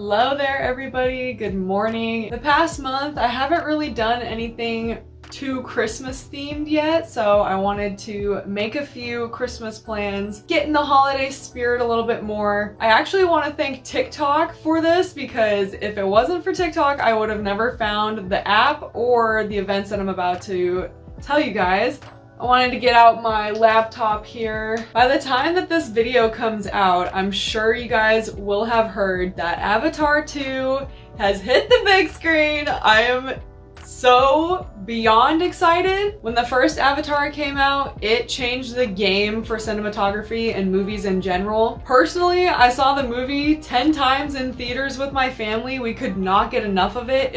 Hello there everybody, good morning. The past month I haven't really done anything too Christmas themed yet, so I wanted to make a few Christmas plans, get in the holiday spirit a little bit more. I actually want to thank TikTok for this because if it wasn't for TikTok I would have never found the app or the events that I'm about to tell you guys. I wanted to get out my laptop here. By the time that this video comes out, I'm sure you guys will have heard that Avatar 2 has hit the big screen. I am so beyond excited. When the first Avatar came out, it changed the game for cinematography and movies in general. Personally, I saw the movie 10 times in theaters with my family. We could not get enough of it.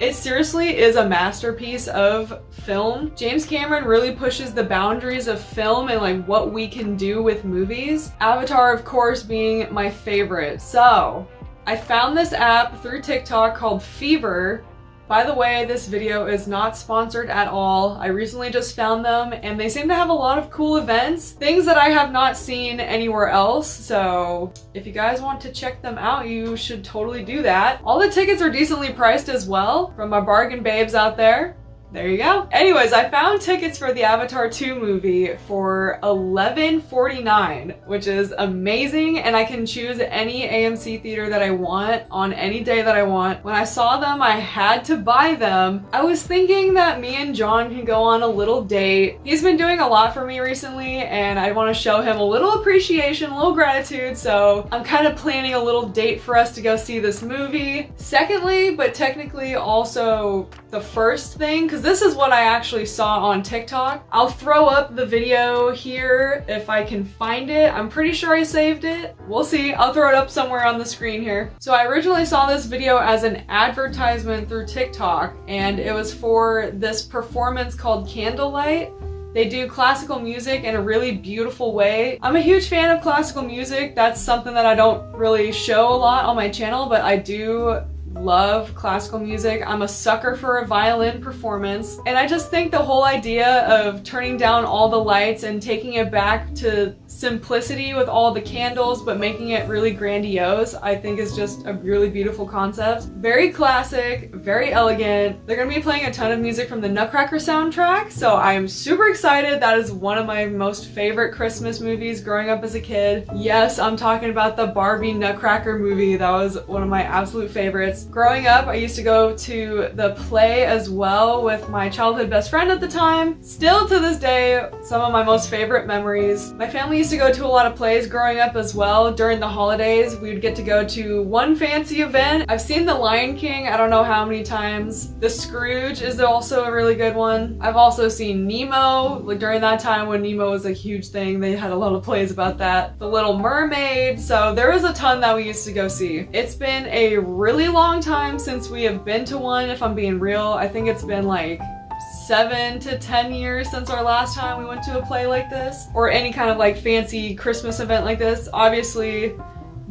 It seriously is a masterpiece of film. James Cameron really pushes the boundaries of film and like what we can do with movies. Avatar, of course, being my favorite. So I found this app through TikTok called Fever. By the way, this video is not sponsored at all. I recently just found them and they seem to have a lot of cool events, things that I have not seen anywhere else. So if you guys want to check them out, you should totally do that. All the tickets are decently priced as well from my bargain babes out there. There you go. Anyways, I found tickets for the Avatar 2 movie for $11.49, which is amazing, and I can choose any AMC theater that I want on any day that I want. When I saw them, I had to buy them. I was thinking that me and John can go on a little date. He's been doing a lot for me recently, and I want to show him a little appreciation, a little gratitude, so I'm kind of planning a little date for us to go see this movie. Secondly, but technically also the first thing, because this is what I actually saw on TikTok. I'll throw up the video here if I can find it. I'm pretty sure I saved it. We'll see. I'll throw it up somewhere on the screen here. So I originally saw this video as an advertisement through TikTok, and it was for this performance called Candlelight. They do classical music in a really beautiful way. I'm a huge fan of classical music. That's something that I don't really show a lot on my channel, but I do love classical music. I'm a sucker for a violin performance, and I just think the whole idea of turning down all the lights and taking it back to simplicity with all the candles but making it really grandiose, I think is just a really beautiful concept. Very classic, very elegant. They're gonna be playing a ton of music from the Nutcracker soundtrack, so I am super excited. That is one of my most favorite Christmas movies growing up as a kid. Yes, I'm talking about the Barbie Nutcracker movie. That was one of my absolute favorites. Growing up, I used to go to the play as well with my childhood best friend at the time. Still to this day, some of my most favorite memories. My family used to go to a lot of plays growing up as well. During the holidays, we would get to go to one fancy event. I've seen The Lion King, I don't know how many times. The Scrooge is also a really good one. I've also seen Nemo, like during that time when Nemo was a huge thing. They had a lot of plays about that. The Little Mermaid, so there was a ton that we used to go see. It's been a really long time since we have been to one, if I'm being real. I think it's been like 7 to 10 years since our last time we went to a play like this, or any kind of like fancy Christmas event like this. Obviously,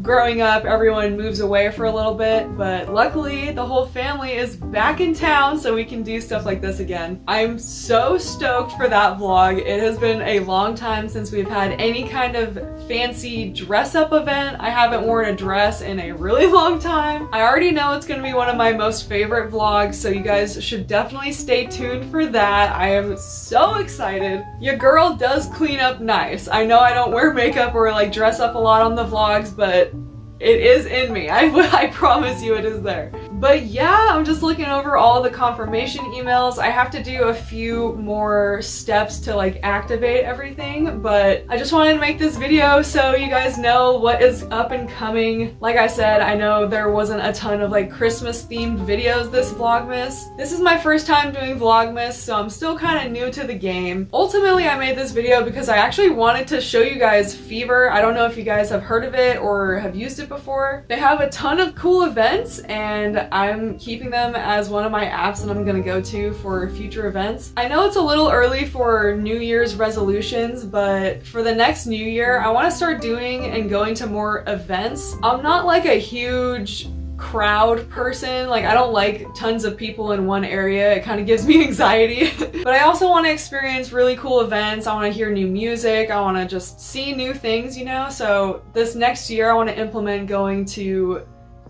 growing up, everyone moves away for a little bit, but luckily the whole family is back in town so we can do stuff like this again. I'm so stoked for that vlog. It has been a long time since we've had any kind of fancy dress-up event. I haven't worn a dress in a really long time. I already know it's gonna be one of my most favorite vlogs, so you guys should definitely stay tuned for that. I am so excited. Your girl does clean up nice. I know I don't wear makeup or like dress up a lot on the vlogs, but it is in me. I promise you it is there. But yeah, I'm just looking over all the confirmation emails. I have to do a few more steps to like activate everything, but I just wanted to make this video so you guys know what is up and coming. Like I said, I know there wasn't a ton of like Christmas themed videos this Vlogmas. This is my first time doing Vlogmas, so I'm still kind of new to the game. Ultimately, I made this video because I actually wanted to show you guys Fever. I don't know if you guys have heard of it or have used it before. They have a ton of cool events, and I'm keeping them as one of my apps that I'm gonna go to for future events. I know it's a little early for New Year's resolutions, but for the next New Year, I want to start doing and going to more events. I'm not like a huge crowd person. Like, I don't like tons of people in one area. It kind of gives me anxiety. But I also want to experience really cool events. I want to hear new music. I want to just see new things, you know? So this next year I want to implement going to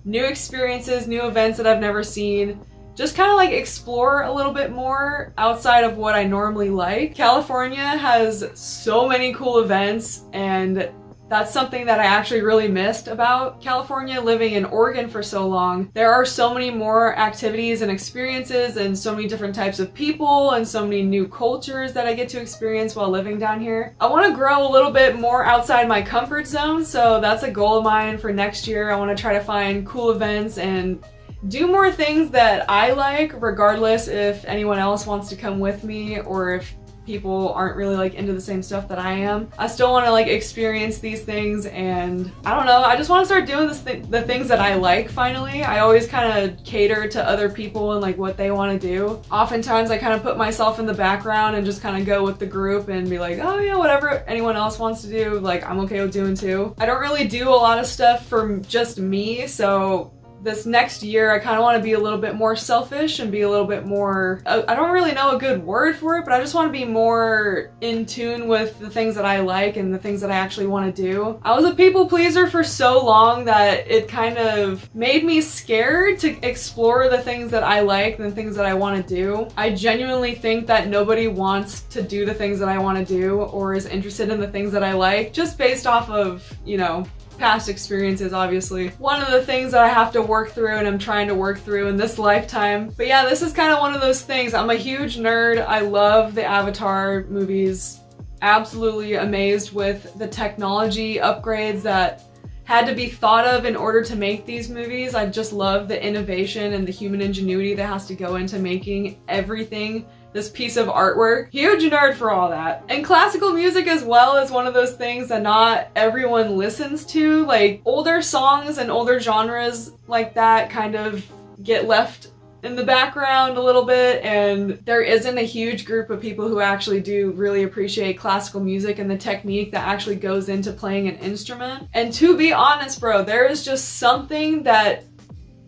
new experiences, new events that I've never seen. Just kind of like explore a little bit more outside of what I normally like. California has so many cool events, and that's something that I actually really missed about California, living in Oregon for so long. There are so many more activities and experiences and so many different types of people and so many new cultures that I get to experience while living down here. I want to grow a little bit more outside my comfort zone, so that's a goal of mine for next year. I want to try to find cool events and do more things that I like, regardless if anyone else wants to come with me or if people aren't really like into the same stuff that I am. I still want to like experience these things, and I don't know, I just want to start doing the things that I like finally. I always kind of cater to other people and like what they want to do. Oftentimes I kind of put myself in the background and just kind of go with the group and be like, oh yeah, whatever anyone else wants to do, like I'm okay with doing too. I don't really do a lot of stuff for just me, so this next year I kind of want to be a little bit more selfish and be a little bit more, I don't really know a good word for it, but I just want to be more in tune with the things that I like and the things that I actually want to do. I was a people pleaser for so long that it kind of made me scared to explore the things that I like and the things that I want to do. I genuinely think that nobody wants to do the things that I want to do or is interested in the things that I like, just based off of, you know, past experiences, obviously. One of the things that I have to work through and I'm trying to work through in this lifetime. But yeah, this is kind of one of those things. I'm a huge nerd. I love the Avatar movies. Absolutely amazed with the technology upgrades that had to be thought of in order to make these movies. I just love the innovation and the human ingenuity that has to go into making everything this piece of artwork. Huge nerd for all that. And classical music as well is one of those things that not everyone listens to. Like, older songs and older genres like that kind of get left in the background a little bit, and there isn't a huge group of people who actually do really appreciate classical music and the technique that actually goes into playing an instrument. And to be honest, bro, there is just something that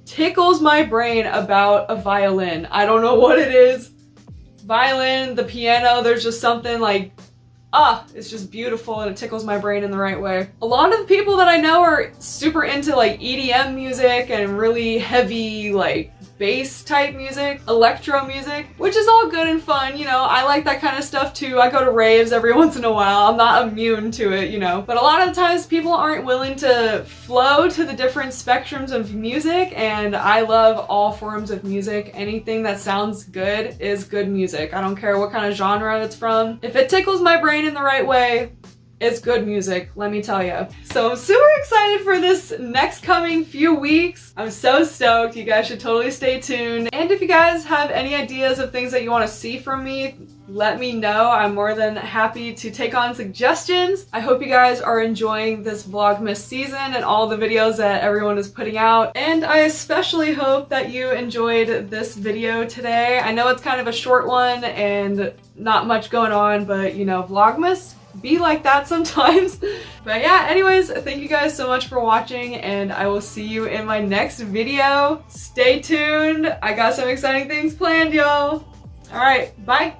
tickles my brain about a violin. I don't know what it is. Violin, the piano, there's just something like, it's just beautiful and it tickles my brain in the right way. A lot of the people that I know are super into like EDM music and really heavy like bass type music, electro music, which is all good and fun, you know. I like that kind of stuff too. I go to raves every once in a while. I'm not immune to it, you know. But a lot of the times people aren't willing to flow to the different spectrums of music, and I love all forms of music. Anything that sounds good is good music. I don't care what kind of genre it's from. If it tickles my brain in the right way, it's good music, let me tell you. So I'm super excited for this next coming few weeks. I'm so stoked. You guys should totally stay tuned. And if you guys have any ideas of things that you want to see from me, let me know. I'm more than happy to take on suggestions. I hope you guys are enjoying this Vlogmas season and all the videos that everyone is putting out. And I especially hope that you enjoyed this video today. I know it's kind of a short one and not much going on, but you know, Vlogmas be like that sometimes. But yeah, anyways, thank you guys so much for watching, and I will see you in my next video. Stay tuned. I got some exciting things planned, y'all. All right, bye.